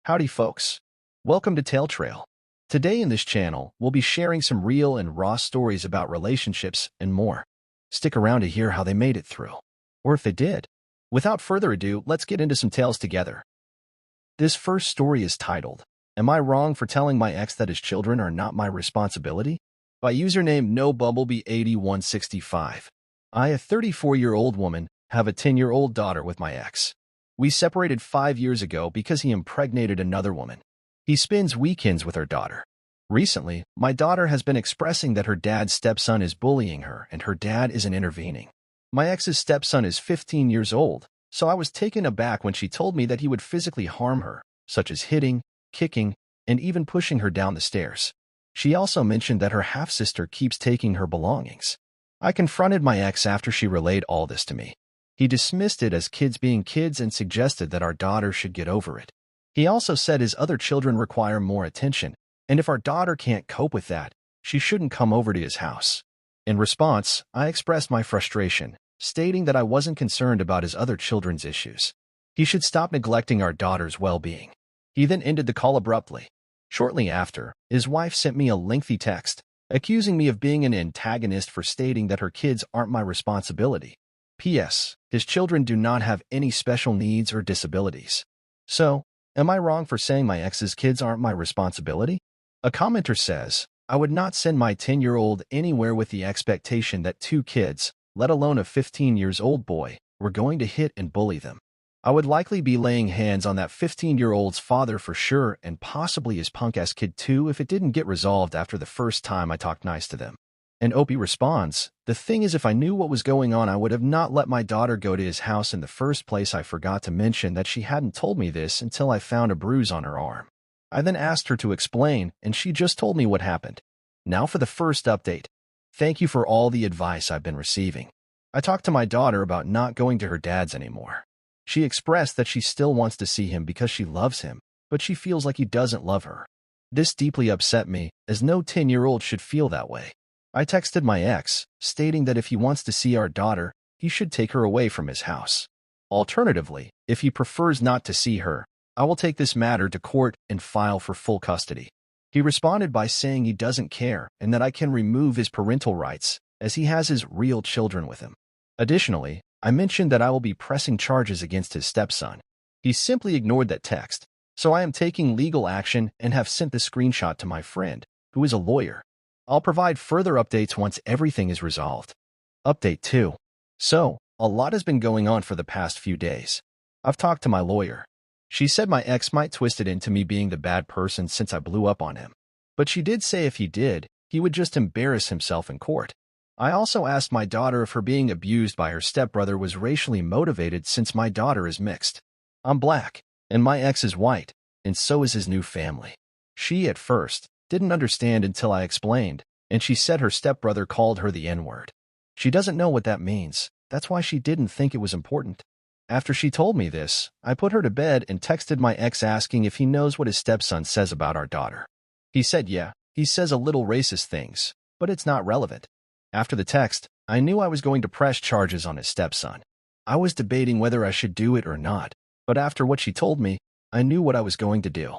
Howdy folks. Welcome to Trail. Today in this channel, we'll be sharing some real and raw stories about relationships and more. Stick around to hear how they made it through. Or if they did. Without further ado, let's get into some tales together. This first story is titled, Am I Wrong for Telling My Ex That His Children Are Not My Responsibility? By username NoBumblebee8165. I, a 34-year-old woman, have a 10-year-old daughter with my ex. We separated 5 years ago because he impregnated another woman. He spends weekends with our daughter. Recently, my daughter has been expressing that her dad's stepson is bullying her and her dad isn't intervening. My ex's stepson is 15 years old, so I was taken aback when she told me that he would physically harm her, such as hitting, kicking, and even pushing her down the stairs. She also mentioned that her half-sister keeps taking her belongings. I confronted my ex after she relayed all this to me. He dismissed it as kids being kids and suggested that our daughter should get over it. He also said his other children require more attention, and if our daughter can't cope with that, she shouldn't come over to his house. In response, I expressed my frustration, stating that I wasn't concerned about his other children's issues. He should stop neglecting our daughter's well-being. He then ended the call abruptly. Shortly after, his wife sent me a lengthy text, accusing me of being an antagonist for stating that her kids aren't my responsibility. P.S. His children do not have any special needs or disabilities. So, am I wrong for saying my ex's kids aren't my responsibility? A commenter says, I would not send my 10-year-old anywhere with the expectation that 2 kids, let alone a 15-year-old boy, were going to hit and bully them. I would likely be laying hands on that 15-year-old's father for sure and possibly his punk-ass kid too if it didn't get resolved after the first time I talked nice to them. And Opie responds, the thing is if I knew what was going on I would have not let my daughter go to his house in the first place. I forgot to mention that she hadn't told me this until I found a bruise on her arm. I then asked her to explain and she just told me what happened. Now for the first update. Thank you for all the advice I've been receiving. I talked to my daughter about not going to her dad's anymore. She expressed that she still wants to see him because she loves him, but she feels like he doesn't love her. This deeply upset me, as no 10-year-old should feel that way. I texted my ex, stating that if he wants to see our daughter, he should take her away from his house. Alternatively, if he prefers not to see her, I will take this matter to court and file for full custody. He responded by saying he doesn't care and that I can remove his parental rights, as he has his real children with him. Additionally, I mentioned that I will be pressing charges against his stepson. He simply ignored that text, so I am taking legal action and have sent the screenshot to my friend, who is a lawyer. I'll provide further updates once everything is resolved. Update 2. So, a lot has been going on for the past few days. I've talked to my lawyer. She said my ex might twist it into me being the bad person since I blew up on him. But she did say if he did, he would just embarrass himself in court. I also asked my daughter if her being abused by her stepbrother was racially motivated since my daughter is mixed. I'm black, and my ex is white, and so is his new family. She, at first, didn't understand until I explained, and she said her stepbrother called her the N-word. She doesn't know what that means, that's why she didn't think it was important. After she told me this, I put her to bed and texted my ex asking if he knows what his stepson says about our daughter. He said yeah, he says a little racist things, but it's not relevant. After the text, I knew I was going to press charges on his stepson. I was debating whether I should do it or not, but after what she told me, I knew what I was going to do.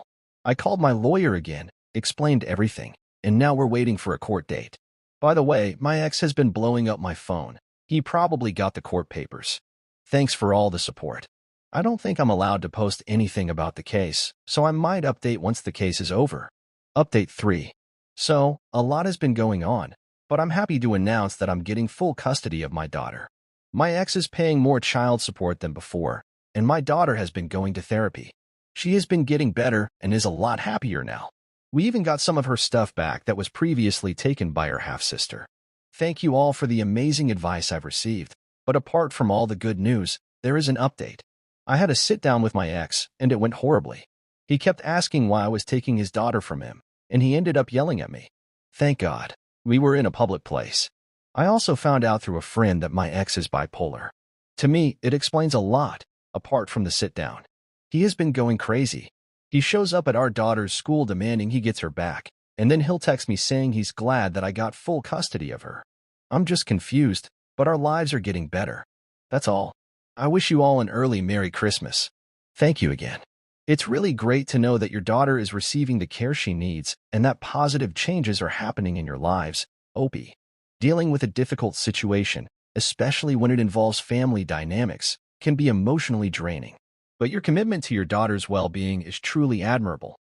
I called my lawyer again, explained everything, and now we're waiting for a court date. By the way, my ex has been blowing up my phone. He probably got the court papers. Thanks for all the support. I don't think I'm allowed to post anything about the case, so I might update once the case is over. Update 3. So, a lot has been going on, but I'm happy to announce that I'm getting full custody of my daughter. My ex is paying more child support than before, and my daughter has been going to therapy. She has been getting better and is a lot happier now. We even got some of her stuff back that was previously taken by her half-sister. Thank you all for the amazing advice I've received, but apart from all the good news, there is an update. I had a sit-down with my ex, and it went horribly. He kept asking why I was taking his daughter from him, and he ended up yelling at me. Thank God, we were in a public place. I also found out through a friend that my ex is bipolar. To me, it explains a lot, apart from the sit-down. He has been going crazy. He shows up at our daughter's school demanding he gets her back, and then he'll text me saying he's glad that I got full custody of her. I'm just confused, but our lives are getting better. That's all. I wish you all an early Merry Christmas. Thank you again. It's really great to know that your daughter is receiving the care she needs and that positive changes are happening in your lives. OP. Dealing with a difficult situation, especially when it involves family dynamics, can be emotionally draining. But your commitment to your daughter's well-being is truly admirable.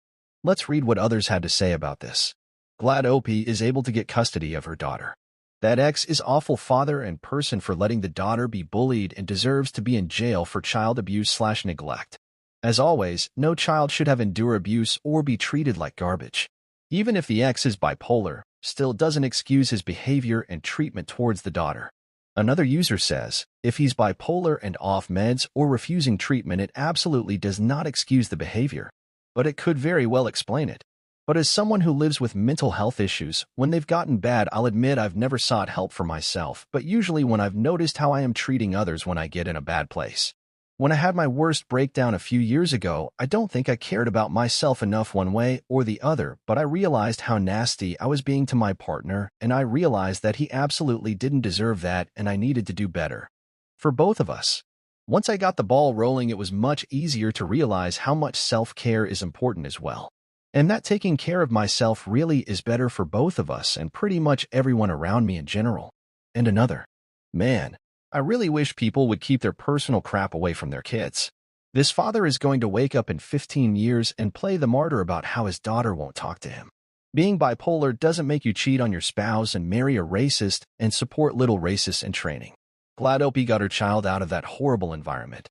Let's read what others had to say about this. Glad OP is able to get custody of her daughter. That ex is awful father and person for letting the daughter be bullied and deserves to be in jail for child abuse/neglect. As always, no child should have endure abuse or be treated like garbage. Even if the ex is bipolar, still doesn't excuse his behavior and treatment towards the daughter. Another user says, if he's bipolar and off meds or refusing treatment, it absolutely does not excuse the behavior, but it could very well explain it. But as someone who lives with mental health issues, when they've gotten bad, I'll admit I've never sought help for myself, but usually when I've noticed how I am treating others when I get in a bad place. When I had my worst breakdown a few years ago, I don't think I cared about myself enough one way or the other, but I realized how nasty I was being to my partner, and I realized that he absolutely didn't deserve that, and I needed to do better. For both of us. Once I got the ball rolling, it was much easier to realize how much self-care is important as well. And that taking care of myself really is better for both of us and pretty much everyone around me in general. And another. Man, I really wish people would keep their personal crap away from their kids. This father is going to wake up in 15 years and play the martyr about how his daughter won't talk to him. Being bipolar doesn't make you cheat on your spouse and marry a racist and support little racists in training. Glad Opie got her child out of that horrible environment.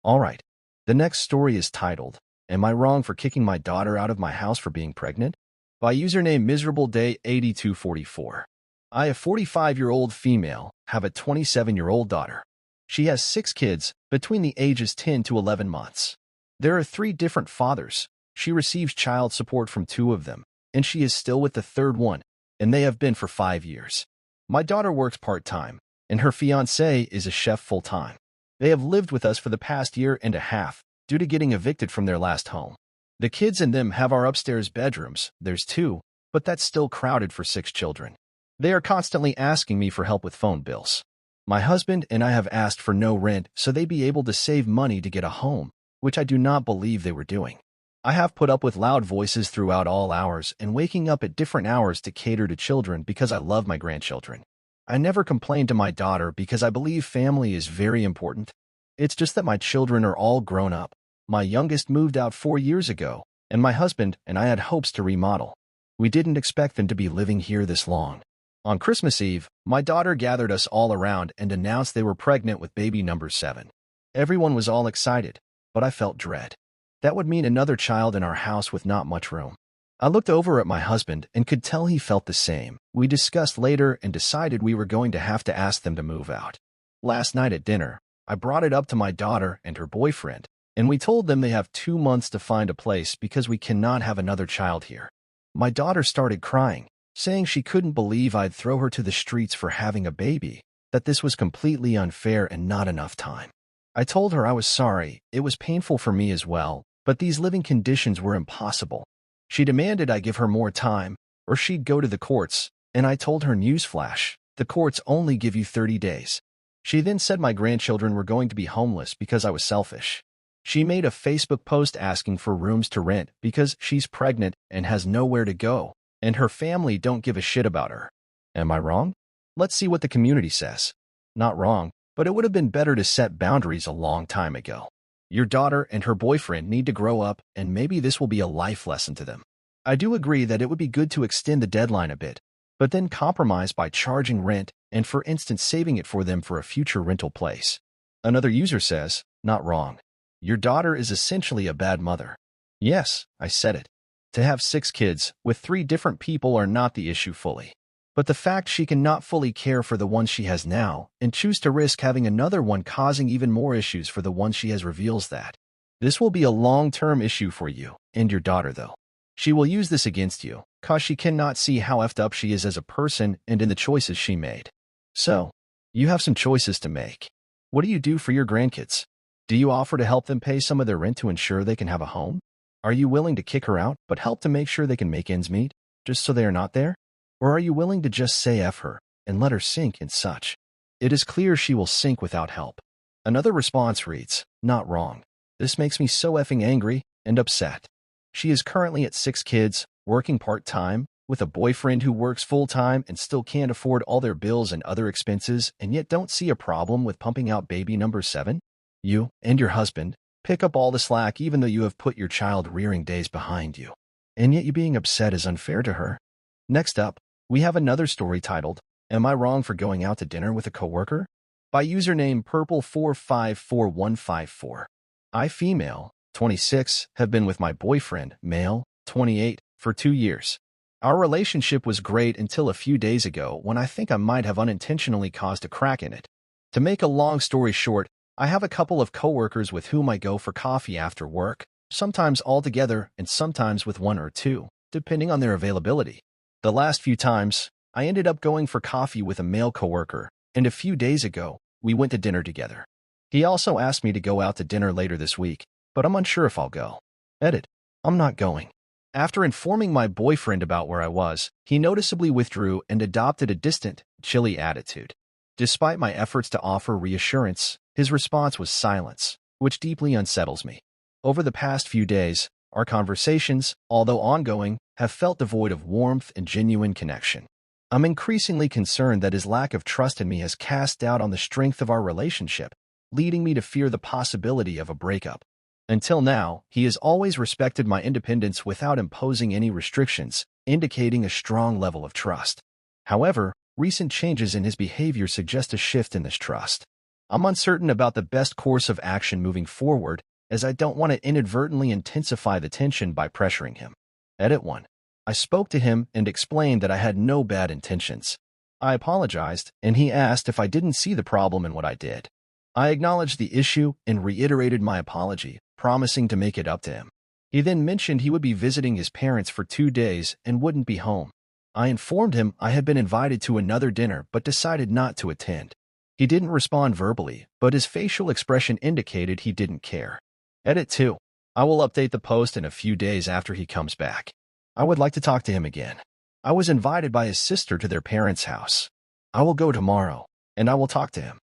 Alright, the next story is titled, Am I Wrong for Kicking My Daughter Out of My House for Being Pregnant? By username MiserableDay8244. I, a 45-year-old female, have a 27-year-old daughter. She has 6 kids, between the ages 10 to 11 months. There are 3 different fathers. She receives child support from 2 of them, and she is still with the 3rd one, and they have been for 5 years. My daughter works part-time, and her fiancé is a chef full-time. They have lived with us for the past year and a half, due to getting evicted from their last home. The kids and them have our upstairs bedrooms, there's 2, but that's still crowded for 6 children. They are constantly asking me for help with phone bills. My husband and I have asked for no rent so they'd be able to save money to get a home, which I do not believe they were doing. I have put up with loud voices throughout all hours and waking up at different hours to cater to children because I love my grandchildren. I never complained to my daughter because I believe family is very important. It's just that my children are all grown up. My youngest moved out 4 years ago, and my husband and I had hopes to remodel. We didn't expect them to be living here this long. On Christmas Eve, my daughter gathered us all around and announced they were pregnant with baby number 7. Everyone was all excited, but I felt dread. That would mean another child in our house with not much room. I looked over at my husband and could tell he felt the same. We discussed later and decided we were going to have to ask them to move out. Last night at dinner, I brought it up to my daughter and her boyfriend, and we told them they have 2 months to find a place because we cannot have another child here. My daughter started crying, saying she couldn't believe I'd throw her to the streets for having a baby, that this was completely unfair and not enough time. I told her I was sorry, it was painful for me as well, but these living conditions were impossible. She demanded I give her more time, or she'd go to the courts, and I told her newsflash, the courts only give you 30 days. She then said my grandchildren were going to be homeless because I was selfish. She made a Facebook post asking for rooms to rent because she's pregnant and has nowhere to go, and her family don't give a shit about her. Am I wrong? Let's see what the community says. Not wrong, but it would have been better to set boundaries a long time ago. Your daughter and her boyfriend need to grow up, and maybe this will be a life lesson to them. I do agree that it would be good to extend the deadline a bit, but then compromise by charging rent and, for instance, saving it for them for a future rental place. Another user says, not wrong. Your daughter is essentially a bad mother. Yes, I said it. To have 6 kids with 3 different people are not the issue fully. But the fact she cannot fully care for the one she has now and choose to risk having another one causing even more issues for the one she has reveals that. This will be a long-term issue for you and your daughter though. She will use this against you, cause she cannot see how effed up she is as a person and in the choices she made. So, you have some choices to make. What do you do for your grandkids? Do you offer to help them pay some of their rent to ensure they can have a home? Are you willing to kick her out but help to make sure they can make ends meet, just so they are not there? Or are you willing to just say F her and let her sink and such? It is clear she will sink without help. Another response reads, not wrong. This makes me so effing angry. and upset. She is currently at 6 kids, working part-time, with a boyfriend who works full-time and still can't afford all their bills and other expenses, and yet don't see a problem with pumping out baby number 7? You and your husband pick up all the slack even though you have put your child-rearing days behind you. And yet you being upset is unfair to her. Next up, we have another story titled, Am I Wrong for Going Out to Dinner with a Coworker? By username Purple454154. I, female, 26, have been with my boyfriend, male, 28, for 2 years. Our relationship was great until a few days ago when I think I might have unintentionally caused a crack in it. To make a long story short, I have a couple of coworkers with whom I go for coffee after work, sometimes all together and sometimes with one or two, depending on their availability. The last few times, I ended up going for coffee with a male coworker, and a few days ago, we went to dinner together. He also asked me to go out to dinner later this week, but I'm unsure if I'll go. Edit. I'm not going. After informing my boyfriend about where I was, he noticeably withdrew and adopted a distant, chilly attitude. Despite my efforts to offer reassurance, his response was silence, which deeply unsettles me. Over the past few days, our conversations, although ongoing, have felt devoid of warmth and genuine connection. I'm increasingly concerned that his lack of trust in me has cast doubt on the strength of our relationship, leading me to fear the possibility of a breakup. Until now, he has always respected my independence without imposing any restrictions, indicating a strong level of trust. However, recent changes in his behavior suggest a shift in this trust. I'm uncertain about the best course of action moving forward, as I don't want to inadvertently intensify the tension by pressuring him. Edit 1. I spoke to him and explained that I had no bad intentions. I apologized, and he asked if I didn't see the problem in what I did. I acknowledged the issue and reiterated my apology, promising to make it up to him. He then mentioned he would be visiting his parents for 2 days and wouldn't be home. I informed him I had been invited to another dinner but decided not to attend. He didn't respond verbally, but his facial expression indicated he didn't care. Edit 2. I will update the post in a few days after he comes back. I would like to talk to him again. I was invited by his sister to their parents' house. I will go tomorrow, and I will talk to him.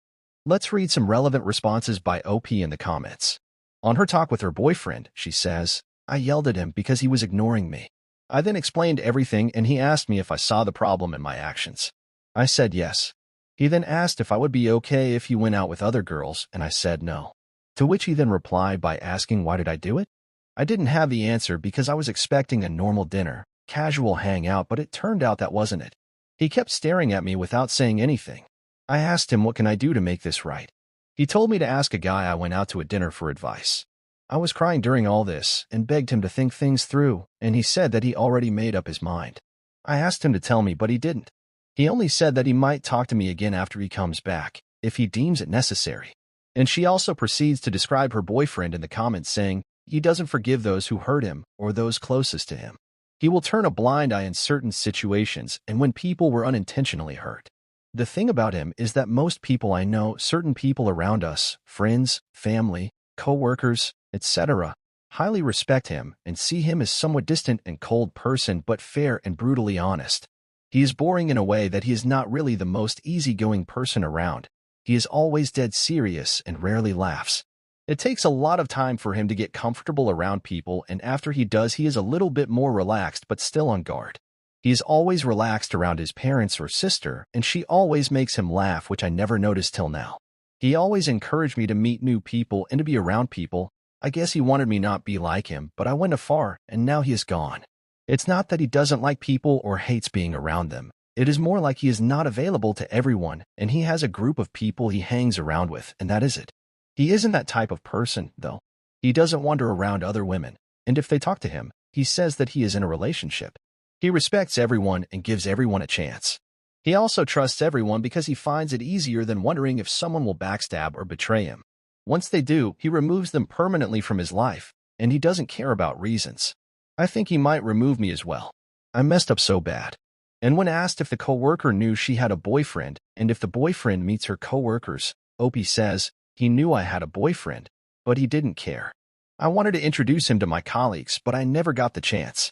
Let's read some relevant responses by OP in the comments. On her talk with her boyfriend, she says, I yelled at him because he was ignoring me. I then explained everything and he asked me if I saw the problem in my actions. I said yes. He then asked if I would be okay if he went out with other girls, and I said no. To which he then replied by asking why did I do it? I didn't have the answer because I was expecting a normal dinner, casual hangout, but it turned out that wasn't it. He kept staring at me without saying anything. I asked him what can I do to make this right. He told me to ask a guy I went out to a dinner for advice. I was crying during all this and begged him to think things through, and he said that he already made up his mind. I asked him to tell me, but he didn't. He only said that he might talk to me again after he comes back, if he deems it necessary. And she also proceeds to describe her boyfriend in the comments saying, he doesn't forgive those who hurt him or those closest to him. He will turn a blind eye in certain situations and when people were unintentionally hurt. The thing about him is that most people I know, certain people around us, friends, family, co-workers, etc., highly respect him and see him as somewhat distant and cold person but fair and brutally honest. He is boring in a way that he is not really the most easygoing person around. He is always dead serious and rarely laughs. It takes a lot of time for him to get comfortable around people, and after he does, he is a little bit more relaxed but still on guard. He is always relaxed around his parents or sister, and she always makes him laugh, which I never noticed till now. He always encouraged me to meet new people and to be around people. I guess he wanted me not be like him, but I went afar, and now he is gone. It's not that he doesn't like people or hates being around them. It is more like he is not available to everyone, and he has a group of people he hangs around with, and that is it. He isn't that type of person, though. He doesn't wander around other women, and if they talk to him, he says that he is in a relationship. He respects everyone and gives everyone a chance. He also trusts everyone because he finds it easier than wondering if someone will backstab or betray him. Once they do, he removes them permanently from his life, and he doesn't care about reasons. I think he might remove me as well. I messed up so bad. And when asked if the coworker knew she had a boyfriend and if the boyfriend meets her coworkers, Opie says, he knew I had a boyfriend, but he didn't care. I wanted to introduce him to my colleagues, but I never got the chance.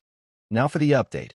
Now for the update.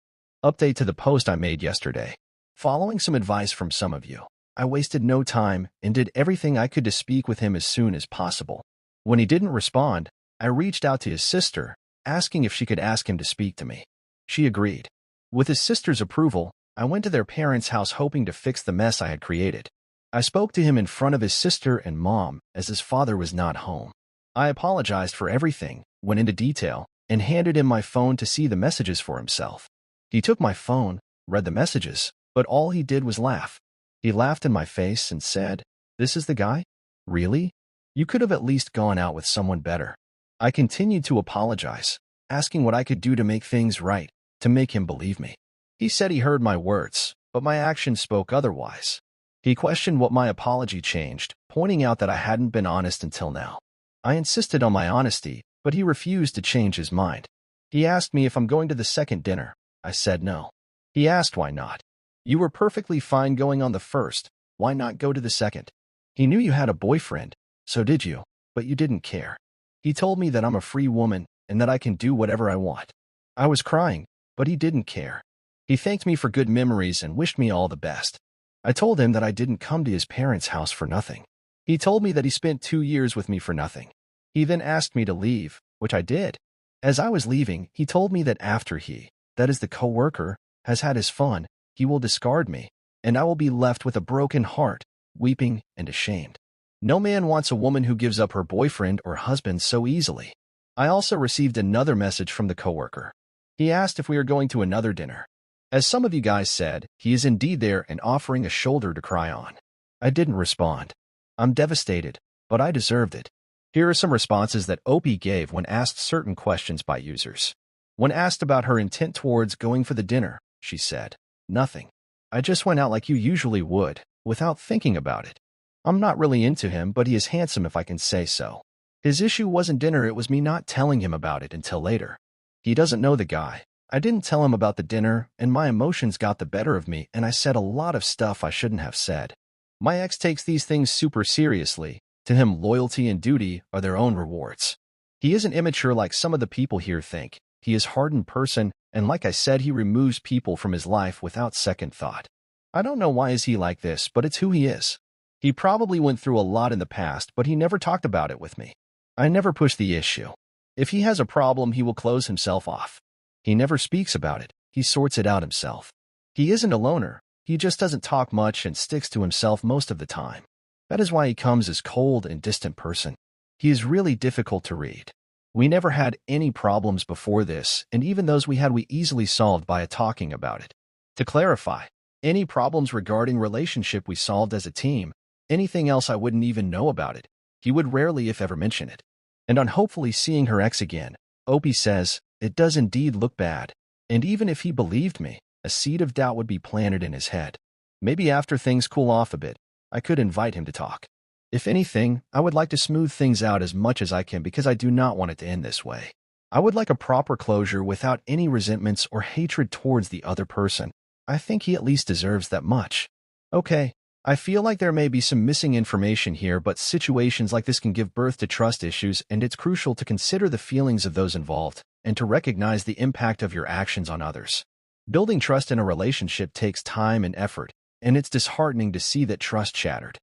Update to the post I made yesterday. Following some advice from some of you, I wasted no time and did everything I could to speak with him as soon as possible. When he didn't respond, I reached out to his sister, asking if she could ask him to speak to me. She agreed. With his sister's approval, I went to their parents' house hoping to fix the mess I had created. I spoke to him in front of his sister and mom as his father was not home. I apologized for everything, went into detail, and handed him my phone to see the messages for himself. He took my phone, read the messages, but all he did was laugh. He laughed in my face and said, "This is the guy? Really? You could have at least gone out with someone better." I continued to apologize, asking what I could do to make things right, to make him believe me. He said he heard my words, but my actions spoke otherwise. He questioned what my apology changed, pointing out that I hadn't been honest until now. I insisted on my honesty, but he refused to change his mind. He asked me if I'm going to the second dinner. I said no. He asked why not. You were perfectly fine going on the first. Why not go to the second? He knew you had a boyfriend, so did you, but you didn't care. He told me that I'm a free woman and that I can do whatever I want. I was crying, but he didn't care. He thanked me for good memories and wished me all the best. I told him that I didn't come to his parents' house for nothing. He told me that he spent 2 years with me for nothing. He then asked me to leave, which I did. As I was leaving, he told me that after he, that is the co-worker, has had his fun, he will discard me, and I will be left with a broken heart, weeping and ashamed. No man wants a woman who gives up her boyfriend or husband so easily. I also received another message from the co-worker. He asked if we are going to another dinner. As some of you guys said, he is indeed there and offering a shoulder to cry on. I didn't respond. I'm devastated, but I deserved it. Here are some responses that Opie gave when asked certain questions by users. When asked about her intent towards going for the dinner, she said, "Nothing. I just went out like you usually would, without thinking about it. I'm not really into him, but he is handsome if I can say so. His issue wasn't dinner, it was me not telling him about it until later. He doesn't know the guy. I didn't tell him about the dinner, and my emotions got the better of me, and I said a lot of stuff I shouldn't have said. My ex takes these things super seriously. To him, loyalty and duty are their own rewards. He isn't immature like some of the people here think. He is a hardened person, and like I said, he removes people from his life without second thought. I don't know why is he like this, but it's who he is. He probably went through a lot in the past, but he never talked about it with me. I never push the issue. If he has a problem, he will close himself off. He never speaks about it. He sorts it out himself. He isn't a loner. He just doesn't talk much and sticks to himself most of the time. That is why he comes as cold and distant person. He is really difficult to read. We never had any problems before this, and even those we had we easily solved by talking about it. To clarify, any problems regarding relationship we solved as a team. Anything else I wouldn't even know about it. He would rarely if ever mention it. And on hopefully seeing her ex again, Opie says, it does indeed look bad. And even if he believed me, a seed of doubt would be planted in his head. Maybe after things cool off a bit, I could invite him to talk. If anything, I would like to smooth things out as much as I can because I do not want it to end this way. I would like a proper closure without any resentments or hatred towards the other person. I think he at least deserves that much. Okay, I feel like there may be some missing information here, but situations like this can give birth to trust issues, and it's crucial to consider the feelings of those involved and to recognize the impact of your actions on others. Building trust in a relationship takes time and effort, and it's disheartening to see that trust shattered.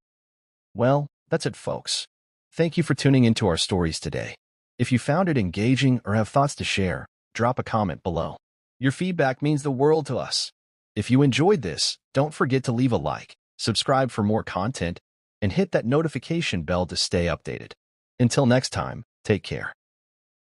Well, that's it, folks. Thank you for tuning into our stories today. If you found it engaging or have thoughts to share, drop a comment below. Your feedback means the world to us. If you enjoyed this, don't forget to leave a like, subscribe for more content, and hit that notification bell to stay updated. Until next time, take care.